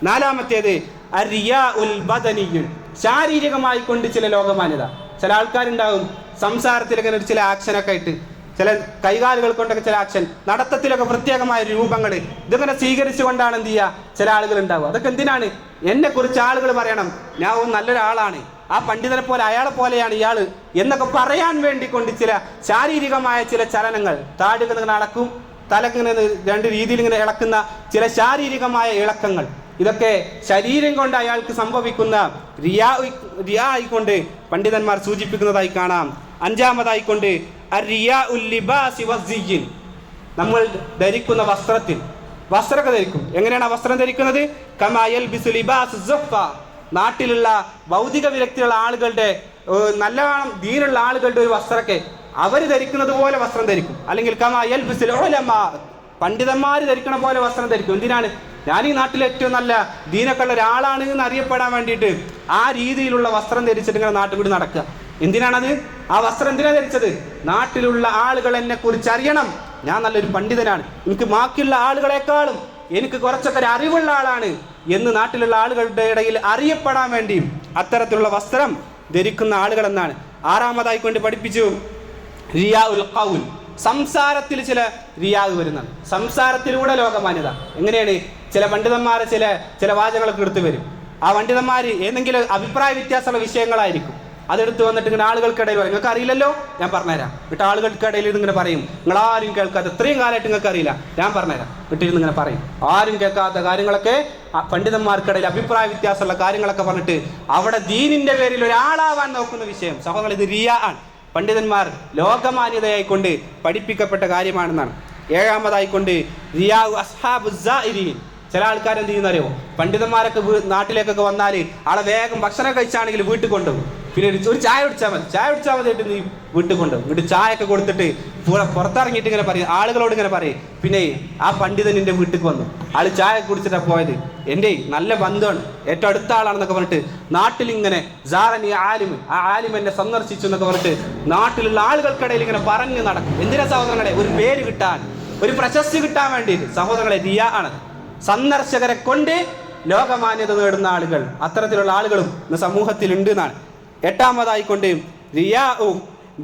നാലാമത്തേത് അർ-റിയാ ഉൽ ബദനിയ്യുൻ, ശാരീരികമായി കൊണ്ട് ചില ലോകമാന്യത. ചില ആൾക്കാരുണ്ടാവും സംസാരത്തിലൊക്കെ ചില ആക്ഷനൊക്കെ ആയിട്ട്, ചില കൈകാലുകൾ കൊണ്ടൊക്കെ ചില ആക്ഷൻ, നടത്തത്തിലൊക്കെ പ്രത്യേകമായ രൂപങ്ങൾ, ഇതൊക്കെ സ്വീകരിച്ചുകൊണ്ടാണ് എന്ത് ചെയ്യുക ചില ആളുകൾ ഉണ്ടാവുക. അതൊക്കെ എന്തിനാണ്? എന്നെ കുറിച്ച് ആളുകൾ പറയണം, ഞാൻ നല്ലൊരാളാണ്, ആ പണ്ഡിതനെ പോലെ അയാളെ പോലെയാണ് ഇയാൾ എന്നൊക്കെ പറയാൻ വേണ്ടി കൊണ്ട് ചില ശാരീരികമായ ചില ചലനങ്ങൾ, താടികൾ ഇങ്ങനെ അളക്കും, തലക്കിങ്ങനെ 2 രീതിയിൽ ഇങ്ങനെ ഇളക്കുന്ന ചില ശാരീരികമായ ഇളക്കങ്ങൾ, ഇതൊക്കെ ശരീരം കൊണ്ട് അയാൾക്ക് സംഭവിക്കുന്ന റിയാ ആയിക്കൊണ്ട് പണ്ഡിതന്മാർ സൂചിപ്പിക്കുന്നതായി കാണാം. അഞ്ചാമതായിക്കൊണ്ട് അർ-റിയാ ഉൽ ലിബാസി വസ്സിയ്യിൻ, നമ്മൾ ധരിക്കുന്ന വസ്ത്രമൊക്കെ ധരിക്കും. എങ്ങനെയാണ് വസ്ത്രം ധരിക്കുന്നത്? കമാ യൽബിസു ലിബാസു സുഫ, നാട്ടിലുള്ള ഭൗതിക വിരക്തിയുള്ള ആളുകളുടെ, നല്ലവണ്ണം ദീനുള്ള ആളുകളുടെ ഒരു വസ്ത്രമൊക്കെ അവർ ധരിക്കുന്നത് പോലെ വസ്ത്രം ധരിക്കും. അല്ലെങ്കിൽ കമാ യൽബിസുൽ ഉലമാ, പണ്ഡിതന്മാർ ധരിക്കണ പോലെ വസ്ത്രം ധരിക്കും. എന്തിനാണ്? ഞാൻ ഈ നാട്ടിലെ ഏറ്റവും നല്ല ദീനൊക്കെ ഉള്ള ഒരാളാണ് എന്ന് അറിയപ്പെടാൻ വേണ്ടിയിട്ട് ആ രീതിയിലുള്ള വസ്ത്രം ധരിച്ചിട്ട് ഇങ്ങനെ നാട്ടിൽ കൂടി നടക്കുക. എന്തിനാണത്? ആ വസ്ത്രം എന്തിനാണ് ധരിച്ചത്? നാട്ടിലുള്ള ആളുകൾ എന്നെ കുറിച്ച് അറിയണം, ഞാൻ നല്ലൊരു പണ്ഡിതനാണ്, എനിക്ക് ബാക്കിയുള്ള ആളുകളെക്കാളും എനിക്ക് കുറച്ചൊക്കെ ഒരു അറിവുള്ള ആളാണ് എന്ന് നാട്ടിലുള്ള ആളുകളുടെ ഇടയിൽ അറിയപ്പെടാൻ വേണ്ടിയും അത്തരത്തിലുള്ള വസ്ത്രം ധരിക്കുന്ന ആളുകൾ എന്നാണ്. ആറാമതായി കൊണ്ട് പഠിപ്പിച്ചു റിയാ ഉൽ ഖൗൽ, സംസാരത്തിൽ ചില റിയാവ് വരുന്നതാണ്. സംസാരത്തിലൂടെ ലോകമാന്യത എങ്ങനെയാണ്? ചില പണ്ഡിതന്മാർ ചില വാചകങ്ങളൊക്കെ എടുത്തു വരും. ആ പണ്ഡിതന്മാർ ഏതെങ്കിലും അഭിപ്രായ വ്യത്യാസമുള്ള വിഷയങ്ങളായിരിക്കും അതെടുത്ത് വന്നിട്ട് ഇങ്ങനെ ആളുകൾക്കിടയിൽ പറയും, നിങ്ങൾക്ക് അറിയില്ലല്ലോ ഞാൻ പറഞ്ഞുതരാം. എന്നിട്ട് ആളുകൾക്കിടയിൽ ഇതിങ്ങനെ പറയും, നിങ്ങളാരും കേൾക്കാത്ത, ഇത്രയും കാലമായിട്ട് നിങ്ങൾക്ക് അറിയില്ല, ഞാൻ പറഞ്ഞുതരാം. വിട്ടിരുന്ന് ഇങ്ങനെ പറയും. ആരും കേൾക്കാത്ത കാര്യങ്ങളൊക്കെ പണ്ഡിതന്മാർക്കിടയിൽ അഭിപ്രായ വ്യത്യാസമുള്ള കാര്യങ്ങളൊക്കെ പറഞ്ഞിട്ട് അവിടെ ദീനിന്റെ പേരിൽ ഒരാളാവാൻ നോക്കുന്ന വിഷയം. സഹോദരങ്ങൾ, ഇത് റിയാ ആണ്. പണ്ഡിതന്മാർ ലോകമാന്യതയായിക്കൊണ്ട് പഠിപ്പിക്കപ്പെട്ട കാര്യമാണെന്നാണ്. ഏഴാമതായിക്കൊണ്ട് റിയാ അസ്ഹാബു സായിരീൻ, ചില ആൾക്കാർ എന്ത് ചെയ്യുന്നറിയോ? പണ്ഡിതന്മാരൊക്കെ നാട്ടിലേക്കൊക്കെ വന്നാൽ ആളെ വേഗം ഭക്ഷണം കഴിച്ചാണെങ്കിൽ വീട്ടിൽ കൊണ്ടുപോകും. പിന്നെ ഒരു ചായ കുടിച്ചാൽ മതി ആയിട്ട് നീ വീട്ടിൽ കൊണ്ടുപോകും. എന്നിട്ട് ചായ ഒക്കെ കൊടുത്തിട്ട് പുറത്തിറങ്ങിയിട്ട് ഇങ്ങനെ പറയും, ആളുകളോട് ഇങ്ങനെ പറയും, പിന്നെ ആ പണ്ഡിതൻ എൻ്റെ വീട്ടിൽ വന്നു, ആൾ ചായ കുടിച്ചിട്ടാണ് പോയത്, എൻ്റെ നല്ല ബന്ധമാണ്, ഏറ്റവും അടുത്ത ആളാണെന്നൊക്കെ പറഞ്ഞിട്ട് നാട്ടിലിങ്ങനെ ജാറനി ആലിമ്, ആ ആലിം എന്നെ സന്ദർശിച്ചു എന്നൊക്കെ പറഞ്ഞിട്ട് നാട്ടിലുള്ള ആളുകൾക്കിടയിൽ ഇങ്ങനെ പറഞ്ഞു നടക്കും. എന്തിനാ സഹോദരങ്ങളെ? ഒരു പേര് കിട്ടാൻ, ഒരു പ്രശസ്തി കിട്ടാൻ വേണ്ടിയിട്ട്. സഹോദരങ്ങളെ, റിയാ ആണ്. സന്ദർശകരെ കൊണ്ട് ലോകമാന്യത നേടുന്ന ആളുകൾ, അത്തരത്തിലുള്ള ആളുകളും ഇന്ന് സമൂഹത്തിലുണ്ട് എന്നാണ്. എട്ടാമതായിക്കൊണ്ട് റിയാഉ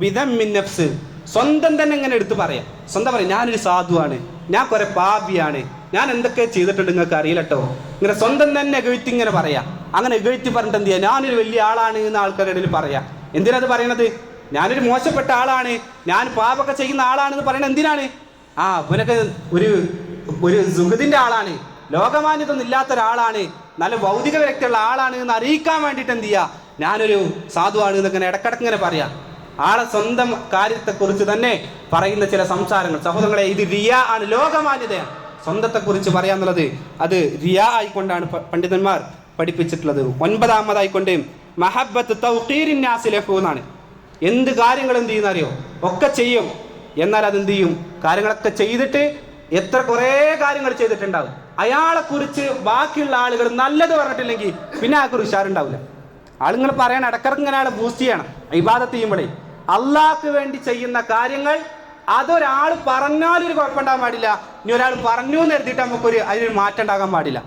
ബിദമ്മിൻ നഫ്സ്, സ്വന്തം തന്നെ ഇങ്ങനെ എടുത്ത് പറയാം. സ്വന്തം പറയാം, ഞാനൊരു സാധുവാണ്, ഞാൻ കുറെ പാപിയാണ്, ഞാൻ എന്തൊക്കെ ചെയ്തിട്ടുണ്ട് നിങ്ങൾക്ക് അറിയില്ലട്ടോ. ഇങ്ങനെ സ്വന്തം തന്നെ എഴുത്തി ഇങ്ങനെ പറയാം. അങ്ങനെ എഴുത്തി പറഞ്ഞിട്ട് എന്ത് ചെയ്യാം? ഞാനൊരു വലിയ ആളാണ് എന്ന് ആൾക്കാരുടെ ഇടയിൽ പറയാം. എന്തിനത് പറയണത്? ഞാനൊരു മോശപ്പെട്ട ആളാണ്, ഞാൻ പാപമൊക്കെ ചെയ്യുന്ന ആളാണെന്ന് പറയണത് എന്തിനാണ്? ഇവനൊക്കെ ഒരു സുഖത്തിന്റെ ആളാണ്, ലോകമാന്യതൊന്നും ഇല്ലാത്ത ഒരാളാണ്, നല്ല ഭൗതിക വ്യക്തിയുള്ള ആളാണ് എന്ന് അറിയിക്കാൻ വേണ്ടിയിട്ട് എന്ത് ചെയ്യുക? ഞാനൊരു സാധുവാണ് എന്നൊക്കെ ഇടക്കിടക്ക് ഇങ്ങനെ പറയാം. ആളെ സ്വന്തം കാര്യത്തെക്കുറിച്ച് തന്നെ പറയുന്ന ചില സംസാരങ്ങൾ. സഹോദരങ്ങളെ, ഇത് റിയാ ആണ്, ലോകമാന്യതയാണ്. സ്വന്തത്തെക്കുറിച്ച് പറയാന്നുള്ളത് അത് റിയാ ആയിക്കൊണ്ടാണ് പണ്ഡിതന്മാർ പഠിപ്പിച്ചിട്ടുള്ളത്. ഒൻപതാമതായിക്കൊണ്ട് മഹബ്ബത്ത് തൗഖീരിൻ നാസി ലഹു എന്നാണ്. എന്ത് കാര്യങ്ങൾ എന്ത് ചെയ്യുന്ന അറിയോ? ഒക്കെ ചെയ്യും, എന്നാൽ അതെന്ത് ചെയ്യും? കാര്യങ്ങളൊക്കെ ചെയ്തിട്ട് കുറേ കാര്യങ്ങൾ ചെയ്തിട്ടുണ്ടാവും. അയാളെ കുറിച്ച് ബാക്കിയുള്ള ആളുകൾ നല്ലത് പറഞ്ഞിട്ടില്ലെങ്കിൽ പിന്നെ ആൾക്കൊരു ഉഷാറുണ്ടാവില്ല. ആളുകൾ പറയാൻ ഇടക്കിടക്ക് ഇങ്ങനെ ആളെ ബൂസ്റ്റ് ചെയ്യണം. ഇബാദത്ത് ചെയ്യുമ്പോഴേ അള്ളാഹ്ക്ക് വേണ്ടി ചെയ്യുന്ന കാര്യങ്ങൾ അതൊരാൾ പറഞ്ഞാലൊരു കുഴപ്പമുണ്ടാകാൻ പാടില്ല. ഇനി ഒരാൾ പറഞ്ഞു എന്ന് കരുതിയിട്ട് അതിനൊരു മാറ്റം ഉണ്ടാകാൻ പാടില്ല.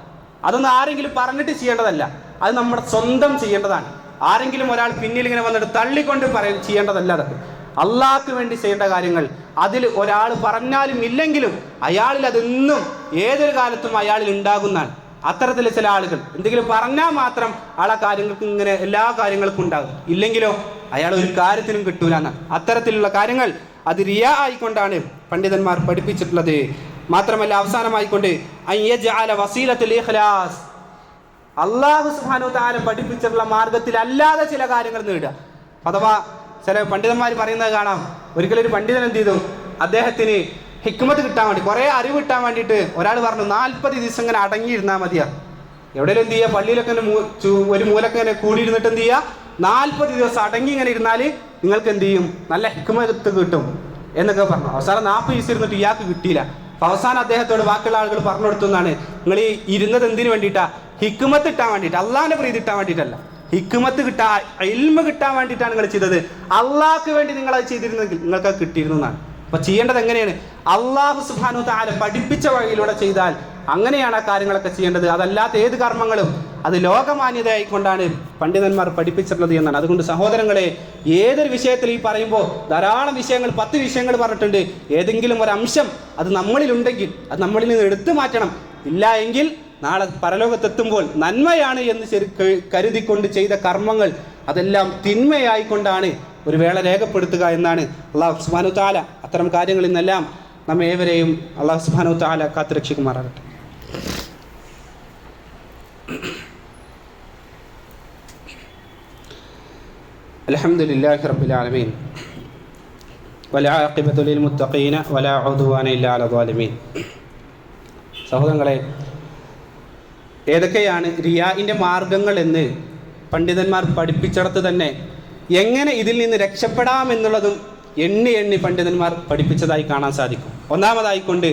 അതൊന്നും ആരെങ്കിലും പറഞ്ഞിട്ട് ചെയ്യേണ്ടതല്ല, അത് നമ്മുടെ സ്വന്തം ചെയ്യേണ്ടതാണ്. ആരെങ്കിലും ഒരാൾ പിന്നിൽ ഇങ്ങനെ വന്നിട്ട് തള്ളിക്കൊണ്ട് ചെയ്യേണ്ടതല്ല. അതൊക്കെ അള്ളാഹ്ക്ക് വേണ്ടി ചെയ്യേണ്ട കാര്യങ്ങൾ. അതിൽ ഒരാൾ പറഞ്ഞാലും ഇല്ലെങ്കിലും അയാളിൽ അതെന്നും ഏതൊരു കാലത്തും അയാളിൽ ഉണ്ടാകുന്നതാണ്. അത്തരത്തിൽ ചില ആളുകൾ എന്തെങ്കിലും പറഞ്ഞാൽ മാത്രം ആളെ കാര്യങ്ങൾക്ക് ഇങ്ങനെ എല്ലാ കാര്യങ്ങൾക്കും ഉണ്ടാകും, ഇല്ലെങ്കിലോ അയാൾ ഒരു കാര്യത്തിനും കിട്ടൂല എന്നാണ്. അത്തരത്തിലുള്ള കാര്യങ്ങൾ അത് റിയാ ആയിക്കൊണ്ടാണ് പണ്ഡിതന്മാർ പഠിപ്പിച്ചിട്ടുള്ളത്. മാത്രമല്ല അവസാനമായിക്കൊണ്ട് വസീലത്തുൽ ഇഖ്ലാസ്, അല്ലാഹു സുബ്ഹാനഹു വ തആല പഠിപ്പിച്ചിട്ടുള്ള മാർഗത്തിൽ അല്ലാതെ ചില കാര്യങ്ങൾ നേടുക. അഥവാ ചില പണ്ഡിതന്മാർ പറയുന്നത് കാണാം, ഒരിക്കലും ഒരു പണ്ഡിതൻ എന്ത് ചെയ്തു, അദ്ദേഹത്തിന് ഹിക്മത്ത് കിട്ടാൻ വേണ്ടി, കുറേ അറിവ് കിട്ടാൻ വേണ്ടിയിട്ട് ഒരാൾ പറഞ്ഞു 40 ദിവസം ഇങ്ങനെ അടങ്ങിയിരുന്നാൽ മതിയാ. എവിടെയെങ്കിലും എന്ത് ചെയ്യുക? പള്ളിയിലൊക്കെ ഒരു മൂലൊക്കെ ഇങ്ങനെ കൂടിയിരുന്നിട്ട് എന്ത് ചെയ്യുക? 40 ദിവസം അടങ്ങി ഇങ്ങനെ ഇരുന്നാൽ നിങ്ങൾക്ക് എന്ത് ചെയ്യും? നല്ല ഹിക്മത്ത് കിട്ടും എന്നൊക്കെ പറഞ്ഞു. അവസാനം 40 ദിവസം ഇരുന്നിട്ട് ഇയാൾക്ക് കിട്ടിയില്ല. അപ്പൊ അവസാനം അദ്ദേഹത്തോട് ബാക്കിയുള്ള ആളുകൾ പറഞ്ഞു കൊടുത്തു എന്നാണ്, നിങ്ങൾ ഈ ഇരുന്നത് എന്തിനു വേണ്ടിയിട്ടാ? ഹിക്മത്ത് കിട്ടാൻ വേണ്ടിയിട്ട്, അള്ളാഹിന്റെ പ്രീതി കിട്ടാൻ വേണ്ടിയിട്ടല്ല. ഹിക്മത്ത് കിട്ടാൻ, ഇൽമ കിട്ടാൻ വേണ്ടിയിട്ടാണ് നിങ്ങൾ ചെയ്തത്. അള്ളാഹ്ക്ക് വേണ്ടി നിങ്ങൾ അത് ചെയ്തിരുന്നെങ്കിൽ നിങ്ങൾക്ക് അത് കിട്ടിയിരുന്നു എന്നാണ്. അപ്പൊ ചെയ്യേണ്ടത് എങ്ങനെയാണ്? അള്ളാഹു സുബ്ഹാനഹു വ തആല പഠിപ്പിച്ച വഴിയിലൂടെ ചെയ്താൽ അങ്ങനെയാണ് ആ കാര്യങ്ങളൊക്കെ ചെയ്യേണ്ടത്. അതല്ലാത്ത ഏത് കർമ്മങ്ങളും അത് ലോകമാന്യതയായിക്കൊണ്ടാണ് പണ്ഡിതന്മാർ പഠിപ്പിച്ചിട്ടുള്ളത് എന്നാണ്. അതുകൊണ്ട് സഹോദരങ്ങളെ, ഏതൊരു വിഷയത്തിൽ ഈ പറയുമ്പോൾ ധാരാളം വിഷയങ്ങൾ, 10 വിഷയങ്ങൾ പറഞ്ഞിട്ടുണ്ട്. ഏതെങ്കിലും ഒരു അംശം അത് നമ്മളിലുണ്ടെങ്കിൽ അത് നമ്മളിൽ നിന്ന് എടുത്തു മാറ്റണം. ഇല്ല എങ്കിൽ നാളെ പരലോകത്തെത്തുമ്പോൾ നന്മയാണ് എന്ന് കരുതിക്കൊണ്ട് ചെയ്ത കർമ്മങ്ങൾ അതെല്ലാം തിന്മയായിക്കൊണ്ടാണ് ഒരു വേള രേഖപ്പെടുത്തുക എന്നാണ്. അല്ലാഹു സുബ്ഹാനഹു വ തആല അത്തരം കാര്യങ്ങളിൽ നിന്നെല്ലാം നമ്മെ ഏവരെയും അല്ലാഹു സുബ്ഹാനഹു വ തആല കാത്തുരക്ഷിക്കുമാറാകട്ടെ. അൽഹംദുലില്ലാഹി റബ്ബിൽ ആലമീൻ വൽആഖിബതു ലിൽ മുത്തഖീന വലാ ഉദ്വാന ഇല്ലാ അലൽ ളാലിമീൻ. സഹോദരങ്ങളെ, ഏതൊക്കെയാണ് റിയാഇൻ്റെ മാർഗങ്ങൾ എന്ന് പണ്ഡിതന്മാർ പഠിപ്പിച്ചിടത്ത് തന്നെ എങ്ങനെ ഇതിൽ നിന്ന് രക്ഷപ്പെടാമെന്നുള്ളതും എണ്ണി പണ്ഡിതന്മാർ പഠിപ്പിച്ചതായി കാണാൻ സാധിക്കും. ഒന്നാമതായിക്കൊണ്ട്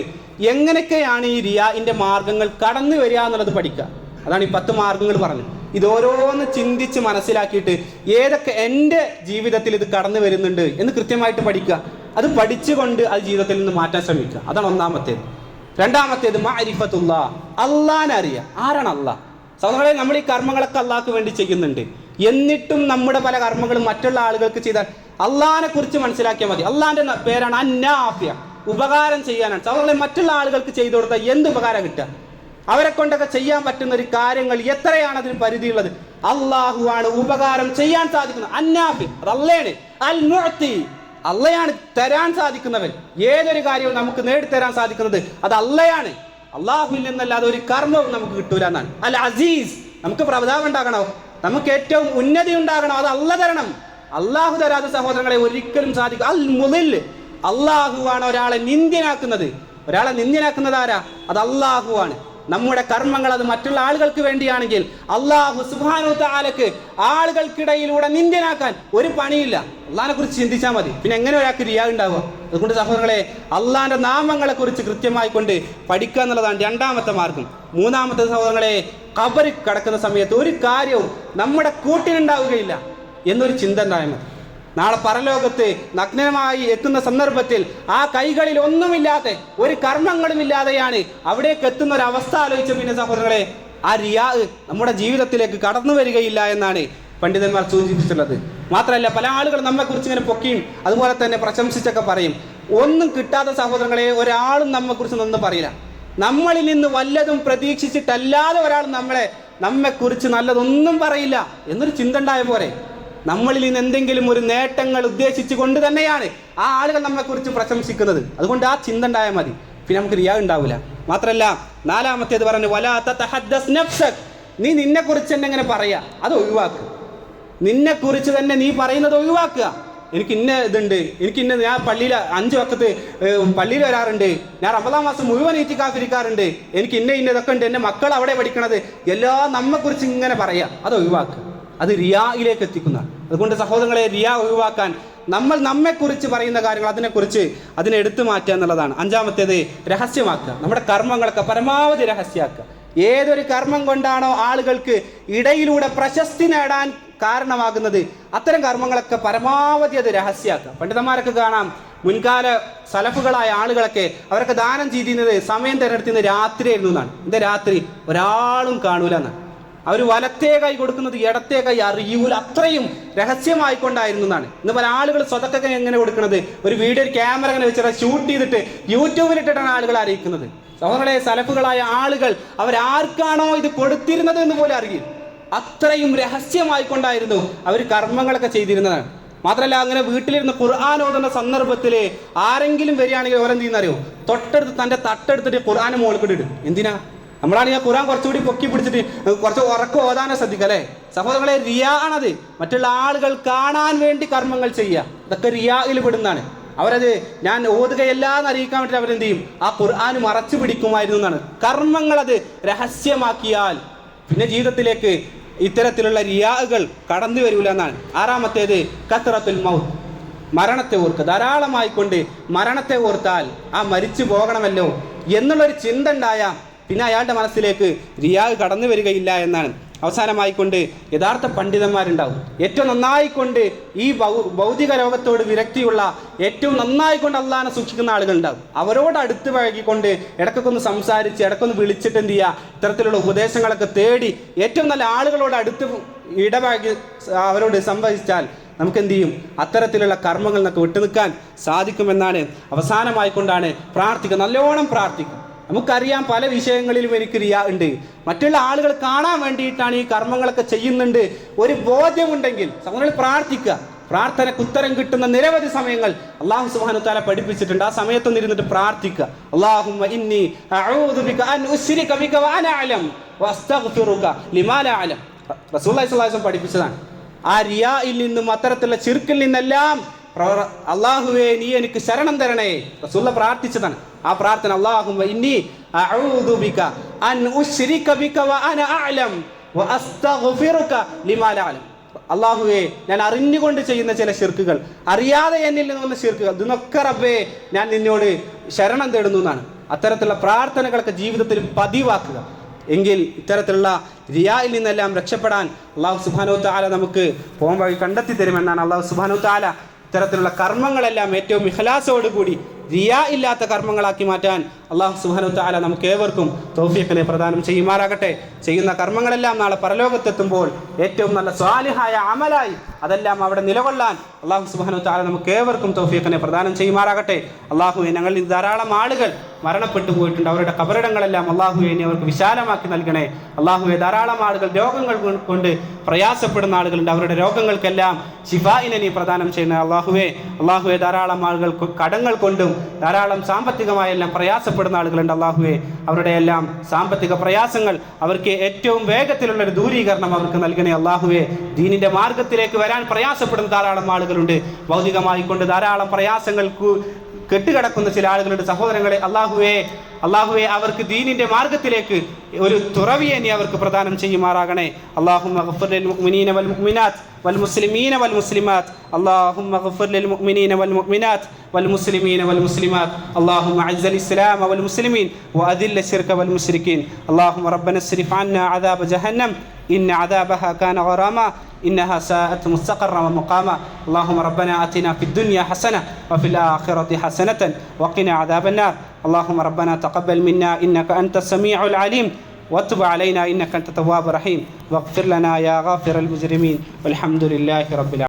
എങ്ങനെയൊക്കെയാണ് ഈ റിയാഇൻ്റെ മാർഗങ്ങൾ കടന്നു വരിക എന്നുള്ളത് പഠിക്കുക. അതാണ് ഈ 10 മാർഗങ്ങൾ പറഞ്ഞു. ഇതോരോന്ന് ചിന്തിച്ച് മനസ്സിലാക്കിയിട്ട് ഏതൊക്കെ എൻ്റെ ജീവിതത്തിൽ ഇത് കടന്നു വരുന്നുണ്ട് എന്ന് കൃത്യമായിട്ട് പഠിക്കുക. അത് പഠിച്ചുകൊണ്ട് അത് ജീവിതത്തിൽ നിന്ന് മാറ്റാൻ ശ്രമിക്കുക. അതാണ് ഒന്നാമത്തേത്. രണ്ടാമത്തേത് മഅരിഫത്തുല്ലാ, അള്ളാനെ അറിയുക. ആരാണ് അള്ളാഹ്? സഹോദരങ്ങളെ, നമ്മൾ ഈ കർമ്മങ്ങളൊക്കെ അള്ളാഹ്ക്ക് വേണ്ടി ചെയ്യുന്നുണ്ട്. എന്നിട്ടും നമ്മുടെ പല കർമ്മങ്ങളും മറ്റുള്ള ആളുകൾക്ക് ചെയ്താൽ അള്ളാഹിനെ കുറിച്ച് മനസ്സിലാക്കിയാൽ മതി. അള്ളാഹിന്റെ പേരാണ് അന്നാഫിയ, ഉപകാരം ചെയ്യാനാണ്. സഹോദരങ്ങളെ, മറ്റുള്ള ആളുകൾക്ക് ചെയ്തു കൊടുത്താൽ എന്ത് ഉപകാരം കിട്ടുക? അവരെ കൊണ്ടൊക്കെ ചെയ്യാൻ പറ്റുന്ന ഒരു കാര്യങ്ങൾ എത്രയാണ് അതിന് പരിധിയുള്ളത്? അള്ളാഹു ആണ് ഉപകാരം ചെയ്യാൻ സാധിക്കുന്നത്. അന്നാഫി, അത് അള്ളയാണ്. അൽ മുഅ്തി, അള്ളയാണ് തരാൻ സാധിക്കുന്നവൻ. ഏതൊരു കാര്യവും നമുക്ക് നേടിത്തരാൻ സാധിക്കുന്നത് അത് അള്ളയാണ്. അള്ളാഹുവിൽ നിന്നല്ലാതെ ഒരു കർമ്മവും നമുക്ക് കിട്ടൂല എന്നാണ്. അൽ അസീസ്, നമുക്ക് പ്രതാപം ഉണ്ടാകണോ, നമുക്ക് ഏറ്റവും ഉന്നതി ഉണ്ടാകണോ, അത് അള്ള തരണം. അള്ളാഹു തരാതെ സഹോദരങ്ങളെ ഒരിക്കലും സാധിക്കും. അൽ മുദിൽ, അള്ളാഹുവാണ് ഒരാളെ നിന്ദ്യനാക്കുന്നത്. ഒരാളെ നിന്ദ്യനാക്കുന്നത് ആരാ? അത് അള്ളാഹുവാണ്. നമ്മുടെ കർമ്മങ്ങൾ അത് മറ്റുള്ള ആളുകൾക്ക് വേണ്ടിയാണെങ്കിൽ അള്ളാഹു സുബ്ഹാനഹു തആലക്ക് ആളുകൾക്കിടയിലൂടെ നിന്ദ്യനാക്കാൻ ഒരു പണിയില്ല. അള്ളാഹിനെ കുറിച്ച് ചിന്തിച്ചാൽ മതി. പിന്നെ എങ്ങനെ ഒരാൾക്ക് റിയാ ഉണ്ടാവുക? അതുകൊണ്ട് സഹോദരങ്ങളെ, അള്ളാഹിന്റെ നാമങ്ങളെ കുറിച്ച് കൃത്യമായി കൊണ്ട് പഠിക്കുക എന്നുള്ളതാണ് രണ്ടാമത്തെ മാർഗം. മൂന്നാമത്തെ സഹോദരങ്ങളെ, ഖബറിൽ കിടക്കുന്ന സമയത്ത് ഒരു കാര്യവും നമ്മുടെ കൂട്ടിനുണ്ടാവുകയില്ല എന്നൊരു ചിന്ത ഉണ്ടായാൽ മതി. നാളെ പരലോകത്ത് നഗ്നമായി എത്തുന്ന സന്ദർഭത്തിൽ ആ കൈകളിൽ ഒന്നുമില്ലാത്ത ഒരു കർമ്മങ്ങളും ഇല്ലാതെയാണ് അവിടേക്ക് എത്തുന്ന ഒരു അവസ്ഥ ആലോചിച്ച പിന്നെ സഹോദരങ്ങളെ, ആ റിയാ നമ്മുടെ ജീവിതത്തിലേക്ക് കടന്നു വരികയില്ല എന്നാണ് പണ്ഡിതന്മാർ സൂചിപ്പിച്ചിട്ടുള്ളത്. മാത്രമല്ല, പല ആളുകൾ നമ്മെക്കുറിച്ച് ഇങ്ങനെ പൊക്കിയും അതുപോലെ തന്നെ പ്രശംസിച്ചൊക്കെ പറയും. ഒന്നും കിട്ടാത്ത സഹോദരങ്ങളെ ഒരാളും നമ്മെക്കുറിച്ച് നന്ന് പറയില്ല. നമ്മളിൽ നിന്ന് വല്ലതും പ്രതീക്ഷിച്ചിട്ടല്ലാതെ ഒരാൾ നമ്മെക്കുറിച്ച് നല്ലതൊന്നും പറയില്ല എന്നൊരു ചിന്ത ഉണ്ടായ പോലെ, നമ്മളിൽ നിന്ന് എന്തെങ്കിലും ഒരു നേട്ടങ്ങൾ ഉദ്ദേശിച്ചു കൊണ്ട് തന്നെയാണ് ആ ആളുകൾ നമ്മെക്കുറിച്ച് പ്രശംസിക്കുന്നത്. അതുകൊണ്ട് ആ ചിന്ത ഉണ്ടായാൽ മതി, പിന്നെ നമുക്ക് റിയാ ഉണ്ടാവില്ല. മാത്രമല്ല, നാലാമത്തേത് പറഞ്ഞു, വലാ തതഹദ്ദസ് നഫ്സക്, നീ നിന്നെക്കുറിച്ച് തന്നെ ഇങ്ങനെ പറയാ, അത് ഒഴിവാക്കുക. നിന്നെക്കുറിച്ച് തന്നെ നീ പറയുന്നത് ഒഴിവാക്കുക. എനിക്ക് ഇന്ന ഇതുണ്ട്, ഞാൻ പള്ളിയിൽ 5 വഖത്ത് പള്ളിയിൽ വരാറുണ്ട്, ഞാൻ റമദാൻ മാസം മുഴുവൻ ഇത്തിക്കാഫിരിക്കാറുണ്ട്, എനിക്ക് ഇതൊക്കെ ഉണ്ട്, എൻ്റെ മക്കൾ അവിടെ പഠിക്കണത്, എല്ലാം നമ്മെക്കുറിച്ച് ഇങ്ങനെ പറയാ, അത് ഒഴിവാക്കുക. അത് റിയായിലേക്ക് എത്തിക്കുന്നതാണ്. അതുകൊണ്ട് സഹോദരങ്ങളെ, റിയാ ഒഴിവാക്കാൻ നമ്മൾ നമ്മെക്കുറിച്ച് പറയുന്ന കാര്യങ്ങൾ അതിനെ എടുത്തു മാറ്റുക എന്നുള്ളതാണ്. അഞ്ചാമത്തേത് രഹസ്യമാക്കുക. നമ്മുടെ കർമ്മങ്ങളൊക്കെ പരമാവധി രഹസ്യമാക്കുക. ഏതൊരു കർമ്മം കൊണ്ടാണോ ആളുകൾക്ക് ഇടയിലൂടെ പ്രശസ്തി നേടാൻ കാരണമാകുന്നത്, അത്തരം കർമ്മങ്ങളൊക്കെ പരമാവധി അത് രഹസ്യമാക്കുക. പണ്ഡിതന്മാരൊക്കെ കാണാം, മുൻകാല സലഫുകളായ ആളുകളൊക്കെ അവരൊക്കെ ദാനം ചെയ്തിരുന്നത് സമയം തിരഞ്ഞെടുത്തുന്നത് രാത്രിയായിരുന്നു എന്നാണ്. എന്താ രാത്രി? ഒരാളും കാണൂല എന്നാണ്. അവർ വലത്തേ കൈ കൊടുക്കുന്നത് ഇടത്തേ കൈ അറിയൂല, അത്രയും രഹസ്യമായിക്കൊണ്ടായിരുന്നു എന്നാണ്. ഇന്ന് പല ആളുകൾ സ്വതക്കൊക്കെ എങ്ങനെ കൊടുക്കുന്നത്, ഒരു വീഡിയോ ക്യാമറ ഇങ്ങനെ വെച്ചിട്ട് ഷൂട്ട് ചെയ്തിട്ട് യൂട്യൂബിലിട്ടിട്ടാണ് ആളുകൾ അറിയിക്കുന്നത്. സഹോദരങ്ങളെ, സലഫുകളായ ആളുകൾ അവരാർക്കാണോ ഇത് കൊടുത്തിരുന്നത് എന്ന് പോലും അറിയും. അത്രയും രഹസ്യമായിക്കൊണ്ടായിരുന്നു അവർ കർമ്മങ്ങളൊക്കെ ചെയ്തിരുന്നതാണ്. മാത്രമല്ല, അങ്ങനെ വീട്ടിലിരുന്ന് ഖുർആൻ ഓതുന്ന സന്ദർഭത്തിൽ ആരെങ്കിലും വരികയാണെങ്കിൽ അവരെന്ത് ചെയ്യുന്നറിയോ, തന്റെ തട്ടെടുത്തിട്ട് ഖുർആൻ മുകളിൽ ഇടും. എന്തിനാ? നമ്മളാണെങ്കിൽ ഖുർആൻ കുറച്ചുകൂടി പൊക്കി പിടിച്ചിട്ട് കുറച്ച് ഉറക്കം ഓതാനോ ശ്രദ്ധിക്കുക അല്ലേ? സഹോദരങ്ങളെ, റിയാ ആണത്. മറ്റുള്ള ആളുകൾ കാണാൻ വേണ്ടി കർമ്മങ്ങൾ ചെയ്യുക, ഇതൊക്കെ റിയായിൽ പെടുന്നതാണ്. അവരത് ഞാൻ ഓതുകയല്ല എന്ന് അറിയിക്കാൻ വേണ്ടി അവരെന്ത് ചെയ്യും? ആ ഖുർആൻ മറച്ചു പിടിക്കുമായിരുന്നു എന്നാണ്. കർമ്മങ്ങൾ അത് രഹസ്യമാക്കിയാൽ പിന്നെ ജീവിതത്തിലേക്ക് ഇത്തരത്തിലുള്ള റിയാകൾ കടന്നു വരൂല എന്നാണ്. ആറാമത്തേത് കത്റത്തുൽ മൗത്ത്, മരണത്തെ ഓർക്കുക. ധാരാളമായിക്കൊണ്ട് മരണത്തെ ഓർത്താൽ ആ മരിച്ചു പോകണമല്ലോ എന്നുള്ളൊരു ചിന്ത ഉണ്ടായാൽ പിന്നെ അയാളുടെ മനസ്സിലേക്ക് റിയാ കടന്നു വരികയില്ല എന്നാണ്. അവസാനമായിക്കൊണ്ട് യഥാർത്ഥ പണ്ഡിതന്മാരുണ്ടാവും. ഏറ്റവും നന്നായിക്കൊണ്ട് ഈ ഭൗതിക ലോകത്തോട് വിരക്തിയുള്ള, ഏറ്റവും നന്നായിക്കൊണ്ട് അള്ളാഹിനെ സൂക്ഷിക്കുന്ന ആളുകളുണ്ടാവും. അവരോട് അടുത്ത് പഴകിക്കൊണ്ട് ഇടയ്ക്കൊക്കെ ഒന്ന് സംസാരിച്ച് ഇടയ്ക്കൊന്ന് വിളിച്ചിട്ട് എന്ത് ചെയ്യുക, ഇത്തരത്തിലുള്ള ഉപദേശങ്ങളൊക്കെ തേടി ഏറ്റവും നല്ല ആളുകളോട് അടുത്ത് ഇടപഴകി അവരോട് സംവദിച്ചാൽ നമുക്ക് എന്ത് ചെയ്യും? അത്തരത്തിലുള്ള കർമ്മങ്ങളിൽ നിന്നൊക്കെ വിട്ടുനിൽക്കാൻ സാധിക്കുമെന്നാണ്. അവസാനമായിക്കൊണ്ടാണ് പ്രാർത്ഥിക്കുക, നല്ലോണം പ്രാർത്ഥിക്കുക. നമുക്കറിയാം, പല വിഷയങ്ങളിലും എനിക്ക് റിയാ ഉണ്ട്, മറ്റുള്ള ആളുകൾ കാണാൻ വേണ്ടിയിട്ടാണ് ഈ കർമ്മങ്ങളൊക്കെ ചെയ്യുന്നുണ്ട്, ഒരു ബോധ്യമുണ്ടെങ്കിൽ സഹോദരങ്ങൾ പ്രാർത്ഥിക്കുക. പ്രാർത്ഥനയ്ക്ക് ഉത്തരം കിട്ടുന്ന നിരവധി സമയങ്ങൾ അല്ലാഹു സുബ്ഹാനഹു തആല പഠിപ്പിച്ചിട്ടുണ്ട്. ആ സമയത്തൊന്നും ഇരുന്നിട്ട് പ്രാർത്ഥിക്കുക. അല്ലാഹുമ്മ ഇന്നി അഊദു ബിക അൻ ഉശ്രിക ബിക വഅന അഅലം വഅസ്തഗ്ഫിറുക ലിമാ ലാ അഅലം. റസൂലുള്ളാഹി സ്വല്ലല്ലാഹു അലൈഹി വസല്ലം പഠിപ്പിച്ചതാണ്. ആ റിയായിൽ നിന്നും അത്തരത്തിലുള്ള ശിർക്കിൽ നിന്നെല്ലാം അല്ലാഹുവേ നീ എനിക്ക് ശരണം തരണേ, റസൂലുള്ളാഹി പ്രാർത്ഥിച്ചതാണ്. ആ പ്രാർത്ഥന അല്ലാഹുമ്മ ഇന്നി അഊദു ബിക അൻ ഉശ്രിക ബിക വഅന അഅലം വഅസ്തഗ്ഫിറുക ലിമാ ലാ അഅലം. അല്ലാഹുവേ, ഞാൻ അറിഞ്ഞുകൊണ്ട് ചെയ്യുന്ന ചില ശിർക്കുകൾ, അറിയാതെ എന്നിൽ നിന്ന് വന്ന ശിർക്കുകൾ, ഇതിനൊക്കെ റബ്ബേ ഞാൻ നിന്നോട് ശരണം തേടുന്നു എന്നാണ്. അത്തരത്തിലുള്ള പ്രാർത്ഥനകളൊക്കെ ജീവിതത്തിൽ പതിവാക്കുക. എങ്കിൽ ഇത്തരത്തിലുള്ള റിയായിൽ നിന്നെല്ലാം രക്ഷപ്പെടാൻ അല്ലാഹു സുബ്ഹാനഹു തആല നമുക്ക് പോകാൻ വഴി കണ്ടെത്തി തരുമെന്നാണ് അല്ലാഹു സുബ്ഹാനഹു തആല ഇത്തരത്തിലുള്ള കർമ്മങ്ങളെല്ലാം ഏറ്റവും ഇഖ്ലാസോടുകൂടി റിയാ ഇല്ലാത്ത കർമ്മങ്ങളാക്കി മാറ്റാൻ അല്ലാഹു സുബ്ഹാനഹു വ തആല നമുക്ക് ഏവർക്കും തൗഫീഖിനെ പ്രദാനം ചെയ്യുമാറാകട്ടെ. ചെയ്യുന്ന കർമ്മങ്ങളെല്ലാം നാളെ പരലോകത്തെത്തുമ്പോൾ ഏറ്റവും നല്ല സ്വാലിഹായ അമലായി അതെല്ലാം അവിടെ നിലകൊള്ളാൻ അല്ലാഹു സുബ്ഹാനഹു വ തആല നമുക്ക് ഏവർക്കും തൗഫീഖിനെ പ്രദാനം ചെയ്യുമാറാകട്ടെ. അല്ലാഹുവേ, ഞങ്ങളിൽ ധാരാളം ആളുകൾ മരണപ്പെട്ടു പോയിട്ടുണ്ട്. അവരുടെ ഖബറിടങ്ങളെല്ലാം അല്ലാഹുവേ നീ അവർക്ക് വിശാലമാക്കി നൽകണേ. അല്ലാഹുവേ, ധാരാളം ആളുകൾ രോഗങ്ങൾ കൊണ്ട് പ്രയാസപ്പെടുന്ന ആളുകളുണ്ട്. അവരുടെ രോഗങ്ങൾക്കെല്ലാം ശിഫായിനെ നീ പ്രദാനം ചെയ്യണേ. അല്ലാഹുവേ, ധാരാളം ആളുകൾ കടങ്ങൾ കൊണ്ടും ധാരാളം സാമ്പത്തികമായെല്ലാം പ്രയാസപ്പെടുന്ന ആളുകളുണ്ട്. അല്ലാഹുവേ, അവരുടെ എല്ലാം സാമ്പത്തിക പ്രയാസങ്ങൾ അവർക്ക് ഏറ്റവും വേഗത്തിലുള്ളൊരു ദൂരീകരണം അവർക്ക് നൽകണേ. അല്ലാഹുവേ, ദീനിന്റെ മാർഗത്തിലേക്ക് വരാൻ പ്രയാസപ്പെടുന്ന ധാരാളം ആളുകളുണ്ട്. ഭൗതികമായി കൊണ്ട് ധാരാളം പ്രയാസങ്ങൾക്ക് കെട്ടുകിടക്കുന്ന ചില ആളുകളുണ്ട്. സഹോദരങ്ങളെ, അല്ലാഹുവേ അവർക്ക് ദീനിന്റെ മാർഗത്തിലേക്ക് ഒരു തുറവിയെ നീ അവർക്ക് പ്രദാനം ചെയ്യുമാറാകണേ. അല്ലാഹുമ്മ ഗഫിർ ലിൽ മുഅ്മിനീന വൽ മുഅ്മിനാത്ത് വൽ മുസ്ലിമീന വൽ മുസ്ലിമാത്ത്. അല്ലാഹുമ്മ ഗഫിർ ലിൽ മുഅ്മിനീന വൽ മുഅ്മിനാത്ത് വൽ മുസ്ലിമീന വൽ മുസ്ലിമാത്ത്. അല്ലാഹുമ്മ അസ്സിൽ ഇസ്ലാമ വൽ മുസ്ലിമീൻ വഅദിൽ ശിർക വൽ മുശ്രിക്കീൻ. അല്ലാഹുമ്മ റബ്ബന സ്രിഫ് അന്നാ അദാബ ജഹന്നം ഇന്ന അദാബഹ കാന ഗറാമ إنها ساءت مستقرا ومقاما. اللهم ربنا آتنا في الدنيا حسنة وفي الآخرة حسنة وقنا عذاب النار. اللهم ربنا تقبل منا إنك أنت السميع العليم وتب علينا إنك أنت التواب الرحيم واغفر لنا يا غافر المجرمين والحمد لله رب العالمين.